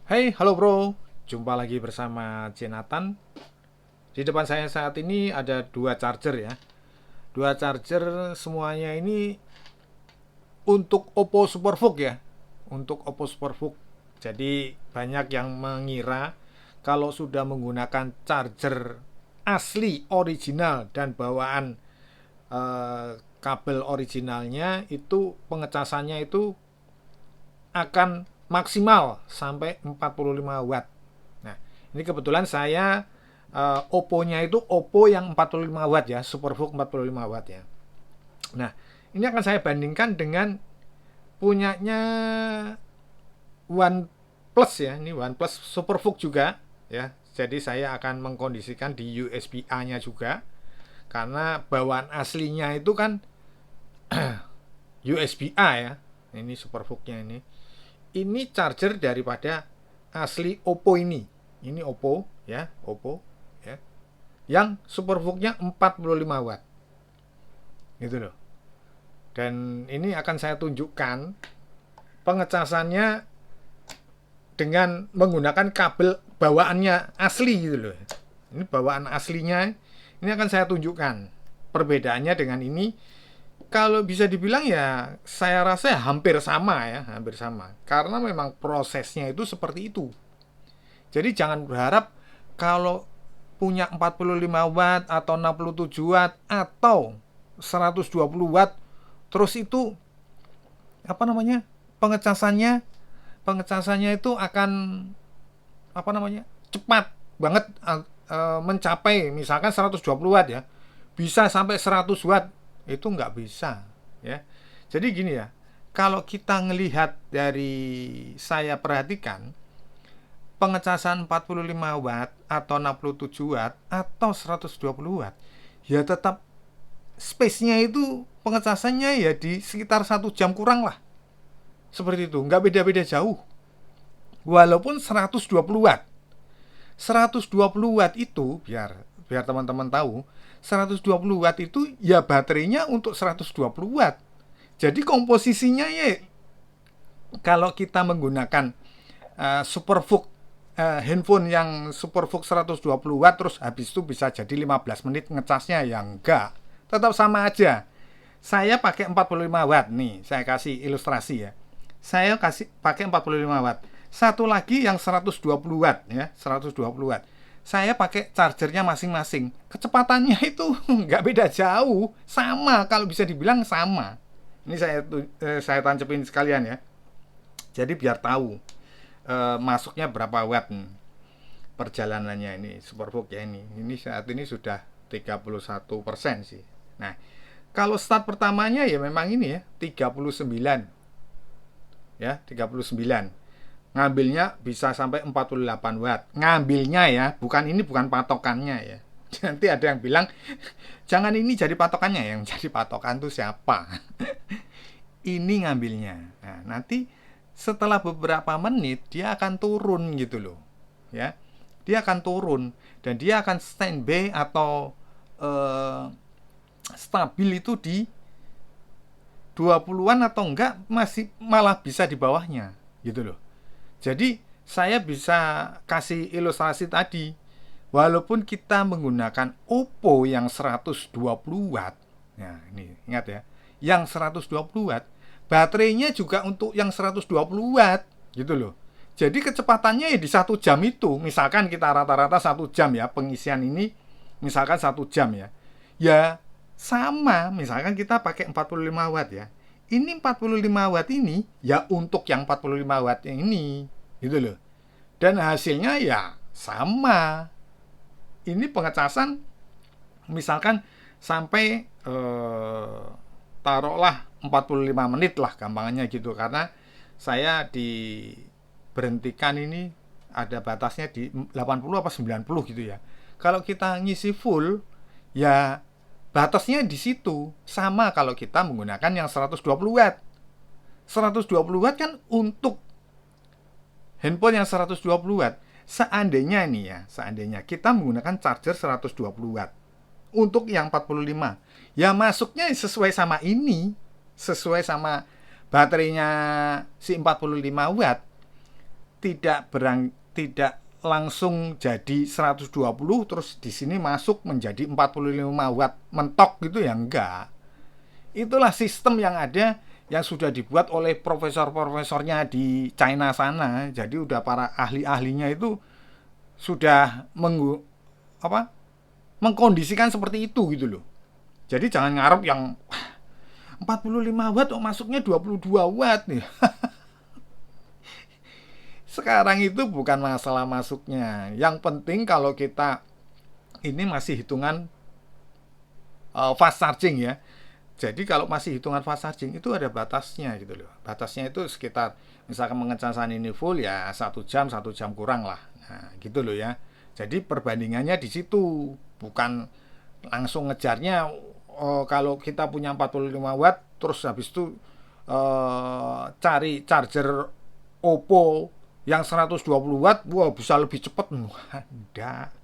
Hai, halo bro. Jumpa lagi bersama Jonathan. Di depan saya saat ini ada dua charger ya. Dua charger semuanya ini untuk Oppo Superbook ya. Untuk Oppo Superbook. Jadi banyak yang mengira kalau sudah menggunakan charger asli original dan bawaan kabel originalnya itu pengecasannya itu akan maksimal sampai 45 watt. Nah, ini kebetulan saya Oppo-nya itu Oppo yang 45 watt ya, Superbook 45 watt ya. Nah, ini akan saya bandingkan dengan punyanya OnePlus ya. Ini OnePlus Superbook juga ya. Jadi saya akan mengkondisikan di USB-A-nya juga karena bawaan aslinya itu kan USB-A ya. Ini Superbook-nya ini. Ini charger daripada asli Oppo ini. Ini Oppo ya, Oppo ya. Yang Superbook-nya 45 watt. Gitu loh. Dan ini akan saya tunjukkan pengecasannya dengan menggunakan kabel bawaannya asli gitu loh. Ini bawaan aslinya. Ini akan saya tunjukkan perbedaannya dengan ini. Kalau bisa dibilang ya saya rasa hampir sama ya, hampir sama. Karena memang prosesnya itu seperti itu. Jadi jangan berharap kalau punya 45 watt atau 67 watt atau 120 watt terus itu apa namanya? pengecasannya pengecasannya itu akan apa namanya? cepat banget mencapai misalkan 120 watt ya. Bisa sampai 100 watt itu nggak bisa ya. Jadi gini ya, kalau kita ngelihat dari saya perhatikan pengecasan 45 watt atau 67 watt atau 120 watt ya tetap space-nya itu pengecasannya ya di sekitar 1 jam kurang lah, seperti itu, nggak beda-beda jauh walaupun 120 watt. 120 watt itu biar biar teman-teman tahu, 120 watt itu ya baterainya untuk 120 watt. Jadi komposisinya ya kalau kita menggunakan Superbook handphone yang Superbook 120 watt terus habis itu bisa jadi 15 menit ngecasnya ya enggak. Tetap sama aja. Saya pakai 45 watt nih, saya kasih ilustrasi ya. Saya kasih pakai 45 watt. Satu lagi yang 120 watt ya, 120 watt. Saya pakai chargernya masing-masing. Kecepatannya itu nggak beda jauh, sama kalau bisa dibilang sama. Ini saya tancapin sekalian ya. Jadi biar tahu masuknya berapa watt perjalanannya ini Superbook ya ini. Ini saat ini sudah 31% sih. Nah, kalau start pertamanya ya memang ini ya 39. Ya, 39. Ngambilnya bisa sampai 48 watt. Ngambilnya ya, bukan patokannya ya. Nanti ada yang bilang jangan ini jadi patokannya, yang jadi patokan tuh siapa? Ini ngambilnya. Nah, nanti setelah beberapa menit dia akan turun gitu loh. Ya. Dia akan turun dan dia akan standby atau stabil itu di 20-an atau enggak masih malah bisa di bawahnya gitu loh. Jadi saya bisa kasih ilustrasi tadi. Walaupun kita menggunakan Oppo yang 120 watt. Nah, ini ingat ya. Yang 120 watt, baterainya juga untuk yang 120 watt gitu loh. Jadi kecepatannya ya di 1 jam itu. Misalkan kita rata-rata 1 jam ya pengisian ini. Misalkan 1 jam ya. Ya sama, misalkan kita pakai 45 watt ya. Ini 45 watt ini ya untuk yang 45 watt ini gitu loh. Dan hasilnya ya sama. Ini pengecasan misalkan sampai taruhlah 45 menit lah gampangnya gitu, karena saya diberhentikan ini ada batasnya di 80 apa 90 gitu ya. Kalau kita ngisi full ya batasnya di situ. Sama kalau kita menggunakan yang 120 watt. 120 watt kan untuk handphone yang 120 watt. Seandainya nih ya, seandainya kita menggunakan charger 120 watt untuk yang 45, ya masuknya sesuai sama ini, sesuai sama baterainya si 45 watt. tidak langsung jadi 120 terus di sini masuk menjadi 45 watt mentok gitu ya, enggak. Itulah sistem yang ada, yang sudah dibuat oleh profesor-profesornya di China sana. Jadi udah para ahli-ahlinya itu sudah mengkondisikan seperti itu gitu loh. Jadi jangan ngarep yang 45 watt masuknya 22 watt nih. Sekarang itu bukan masalah masuknya. Yang penting kalau kita ini masih hitungan fast charging ya. Jadi kalau masih hitungan fast charging itu ada batasnya gitu loh. Batasnya itu sekitar misalkan pengecasan ini full ya 1 jam kurang lah. Nah, gitu loh ya. Jadi perbandingannya di situ, bukan langsung ngejarnya kalau kita punya 45 watt terus habis itu cari charger Oppo yang 120 watt, wah bisa lebih cepat. Enggak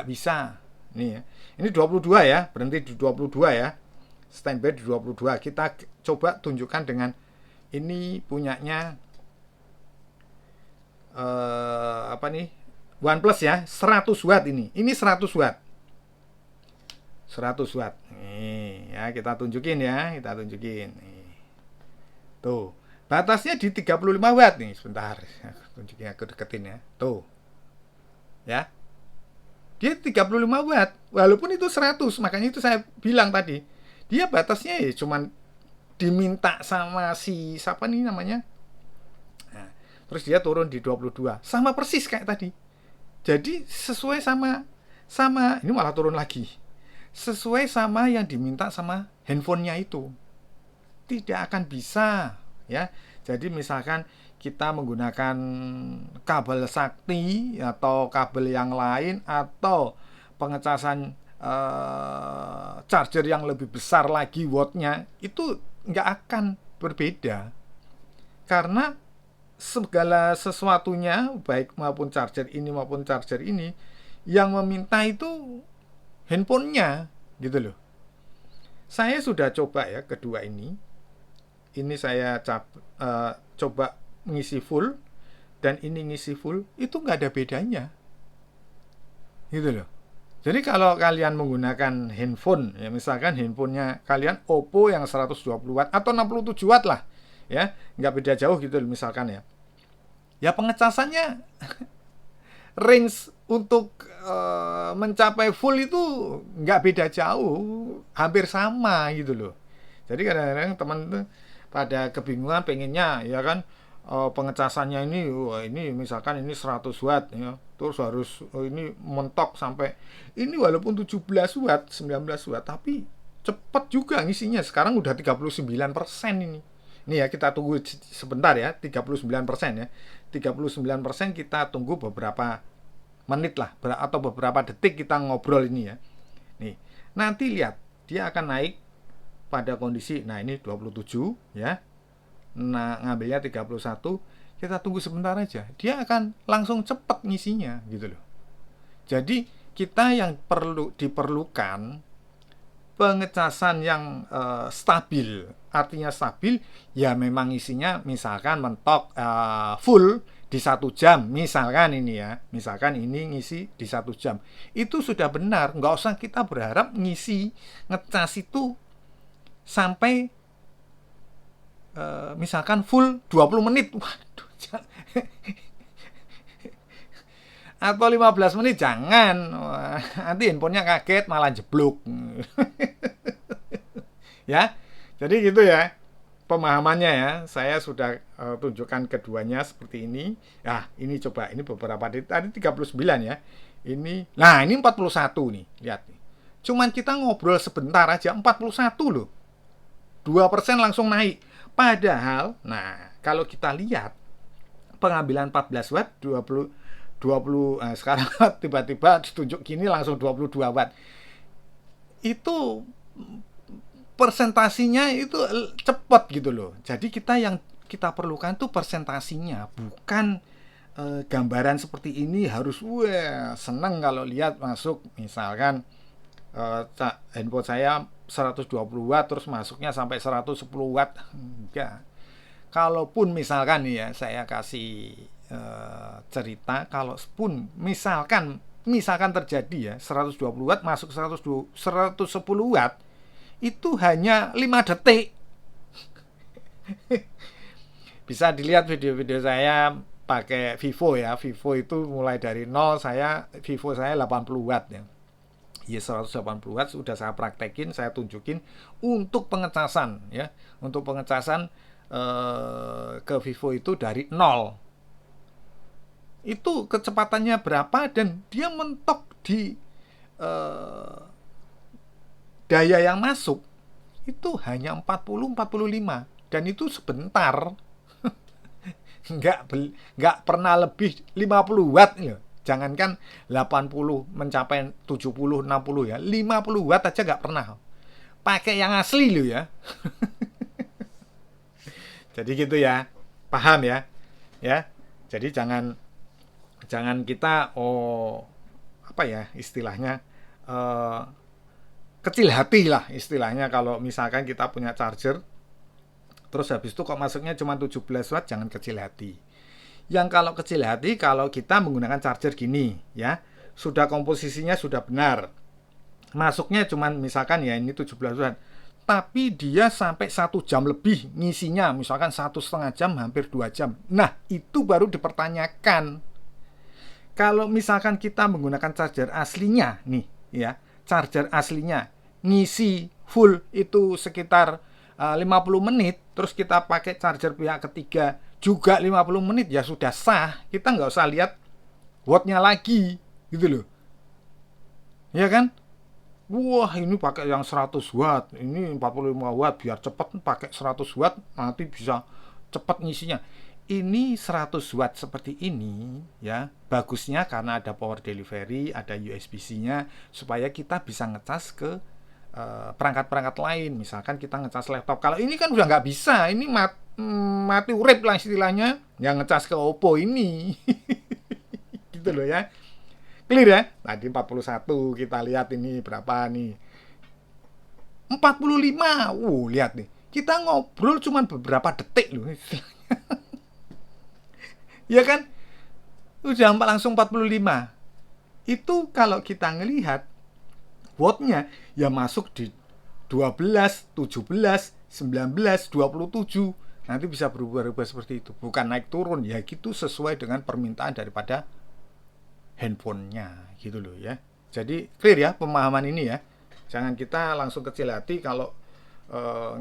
bisa. Nih ya. Ini 22 ya, berhenti di 22 ya. Standby di 22. Kita coba tunjukkan dengan ini punyanya OnePlus ya, 100 watt ini. Ini 100 watt. 100 watt. Nih, ya kita tunjukin ya, Nih. Tuh. Batasnya di 35 watt nih, sebentar. Tunjukin, aku deketin ya. Tuh. Ya. Dia 35 watt, walaupun itu 100, makanya itu saya bilang tadi. Dia batasnya ya cuman diminta sama si siapa nih namanya. Nah, terus dia turun di 22. Sama persis kayak tadi. Jadi sesuai sama ini malah turun lagi. Sesuai sama yang diminta sama handphonenya itu. Tidak akan bisa ya. Jadi misalkan kita menggunakan kabel sakti atau kabel yang lain atau pengecasan charger yang lebih besar lagi wattnya, itu nggak akan berbeda karena segala sesuatunya baik maupun charger ini yang meminta itu handphonenya gitu loh. Saya sudah coba ya kedua ini saya coba ngisi full dan ini ngisi full, itu nggak ada bedanya gitu loh. Jadi kalau kalian menggunakan handphone ya, misalkan handphonenya kalian Oppo yang 120 watt atau 67 watt lah ya, nggak beda jauh gitu loh, misalkan ya pengecasannya range untuk mencapai full itu nggak beda jauh, hampir sama gitu loh. Jadi kadang-kadang teman itu pada kebingungan pengennya ya kan, pengecasannya ini misalkan ini 100 watt ya, terus harus ini mentok sampai ini walaupun 17 watt 19 watt tapi cepat juga ngisinya. Sekarang udah 39% ini ya, kita tunggu sebentar ya, 39% ya, 39% kita tunggu beberapa menit lah atau beberapa detik kita ngobrol ini ya. Nih nanti lihat dia akan naik pada kondisi, nah ini 27 ya, nah ngambilnya 31, kita tunggu sebentar aja, dia akan langsung cepat ngisinya gitu loh. Jadi kita yang diperlukan pengecasan yang stabil. Artinya stabil ya memang isinya misalkan mentok full di 1 jam misalkan ini ya, misalkan ini ngisi di 1 jam itu sudah benar. Nggak usah kita berharap ngecas itu sampai misalkan full 20 menit. Waduh, atau 15 menit jangan. Nanti handphonenya kaget malah jeblok. Ya. Jadi gitu ya pemahamannya ya. Saya sudah tunjukkan keduanya seperti ini. Nah, ini coba ini beberapa tadi 39 ya. Nah, ini 41 nih. Lihat nih. Cuman kita ngobrol sebentar aja 41 loh. 2% langsung naik. Padahal, nah, kalau kita lihat pengambilan 14 watt 20 sekarang tiba-tiba ditunjuk gini langsung 22 watt. Itu persentasinya itu cepat gitu loh. Jadi yang kita perlukan tuh persentasinya, bukan gambaran seperti ini harus seneng kalau lihat masuk misalkan handphone saya 120 watt terus masuknya sampai 110 watt. Enggak. Kalaupun misalkan nih ya saya kasih cerita kalau pun misalkan terjadi ya 120 watt masuk 110 watt itu hanya 5 detik. Bisa dilihat video-video saya pakai Vivo ya. Vivo itu mulai dari 0, Vivo saya 80 watt ya. Ya 180 watt sudah saya praktekin, saya tunjukin untuk pengecasan ya. Untuk pengecasan ke Vivo itu dari 0. Itu kecepatannya berapa dan dia mentok di daya yang masuk itu hanya 40-45 dan itu sebentar. nggak pernah lebih 50 watt ya. Jangankan 80 mencapai 70 60 ya, 50 watt aja nggak pernah. Pakai yang asli loh ya. Jadi gitu ya. Paham ya? Ya. Jadi jangan kita apa ya istilahnya kecil hati lah istilahnya kalau misalkan kita punya charger terus habis itu kok masuknya cuma 17 watt, jangan kecil hati. Yang kalau kecil hati kalau kita menggunakan charger gini ya, sudah komposisinya sudah benar. Masuknya cuma misalkan ya ini 17 watt. Tapi dia sampai 1 jam lebih ngisinya, misalkan 1,5 jam hampir 2 jam. Nah, itu baru dipertanyakan. Kalau misalkan kita menggunakan charger aslinya nih ya, charger aslinya ngisi full itu sekitar 50 menit, terus kita pakai charger pihak ketiga juga 50 menit, ya sudah sah. Kita nggak usah lihat wattnya lagi gitu loh ya kan. Wah ini pakai yang 100 watt, ini 45 watt, biar cepet pakai 100 watt nanti bisa cepet ngisinya. Ini 100 watt seperti ini ya, bagusnya karena ada power delivery, ada USB-C nya supaya kita bisa ngecas ke perangkat-perangkat lain. Misalkan kita ngecas laptop, kalau ini kan udah nggak bisa, ini mati urip lah istilahnya yang ngecas ke Oppo ini. Gitu loh ya. Clear ya? Tadi 41, kita lihat ini berapa nih, 45. Lihat nih, kita ngobrol cuma beberapa detik loh istilahnya. Ya kan? Udah langsung 45. Itu kalau kita ngelihat wattnya ya masuk di 12, 17, 19, 27. Nanti bisa berubah-ubah seperti itu. Bukan naik turun ya, gitu sesuai dengan permintaan daripada handphonenya gitu loh ya. Jadi clear ya pemahaman ini ya. Jangan kita langsung kecil hati kalau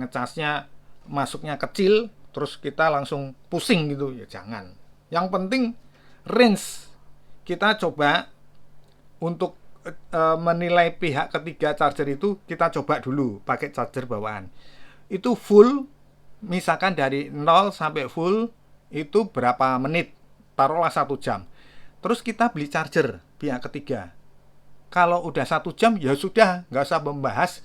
ngecasnya masuknya kecil terus kita langsung pusing gitu ya, jangan. Yang penting range. Kita coba untuk menilai pihak ketiga charger itu, kita coba dulu pakai charger bawaan. Itu full, misalkan dari 0 sampai full itu berapa menit, taruhlah 1 jam. Terus kita beli charger pihak ketiga. Kalau udah 1 jam ya sudah, nggak usah membahas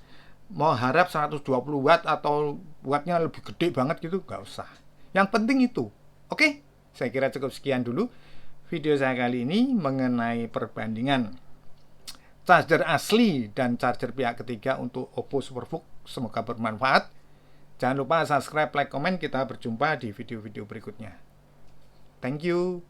mau harap 120 watt atau wattnya lebih gede banget gitu, nggak usah. Yang penting itu. Oke, saya kira cukup sekian dulu video saya kali ini mengenai perbandingan charger asli dan charger pihak ketiga untuk Oppo Superbook. Semoga bermanfaat. Jangan lupa subscribe, like, komen. Kita berjumpa di video-video berikutnya. Thank you.